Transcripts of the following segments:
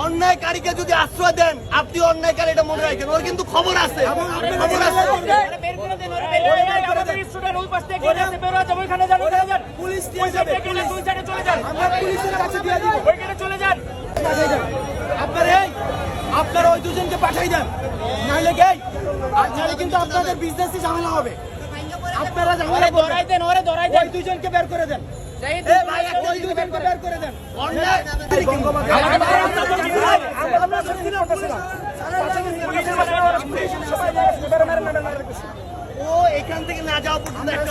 অন্যায়কারীকে যদি আশ্রয় দেন, আপনি অন্যায়কারী, এটা মনে রাখেন। ওর কিন্তু খবর আছে, খবর আছে। পুলিশ দিয়ে যাবে, আমরা পুলিশের কাছে দিয়ে দিব। চলে যান। আপনারা ওই দুজনকে পাঠাই দেন, নাহলে গেই আর নাহলে কিন্তু আপনাদের বিজনেসে ঝামেলা হবে। আপনারা ঝামেলা ধরাই দেন, ওরে ধরাই দেন। ওই দুজনকে বের করে দেন, ওই দুজনকে বের করে দেন। ও এখান থেকে না যাওয়া পর্যন্ত একটা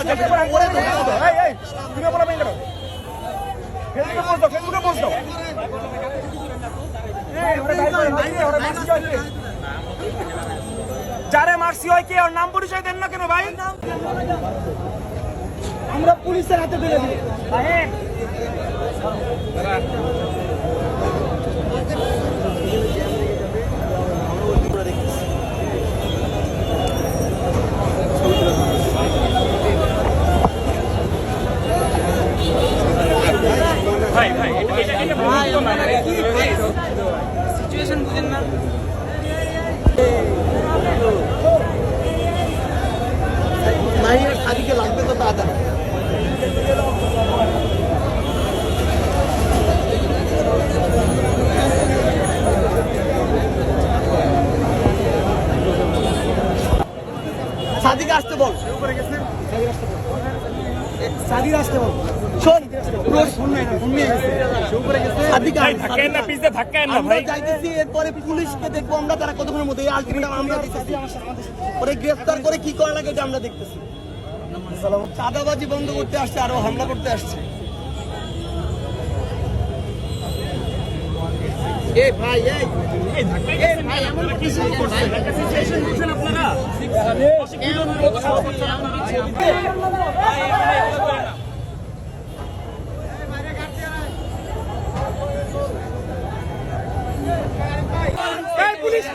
ওরে ধরতে হবে। যারে মারছি হয় কে? ওর নাম পরিচয় দেন না কেন ভাই? আমরা পুলিশের হাতে তুলে দিই। ভাই ভাই এটা বুঝতো না। সিচুয়েশন বুঝেন না। মাহির সাদিকে লাগবে তো তাড়াতাড়ি। সাদিকে আসতে বল। সাদির আসতে বল। শোন, ধাক্কায় না, পিছে ধাক্কায় না আমরা ভাই। যাইতেছি, এরপরে পুলিশকে দেখবো আমরা, তারা কতক্ষণের মধ্যে আলটিমেটাম আমরা দিতেছি। পরে গ্রেফতার করে কি করা লাগে এটা আমরা দেখতেছি। চাঁদাবাজি বন্ধ করতে আসছে, আরো হামলা করতে আসছে। এই ভাই, এই ভাই, এমন কিছু করছে। সিচুয়েশন বুঝেন আপনারা? পুলিশ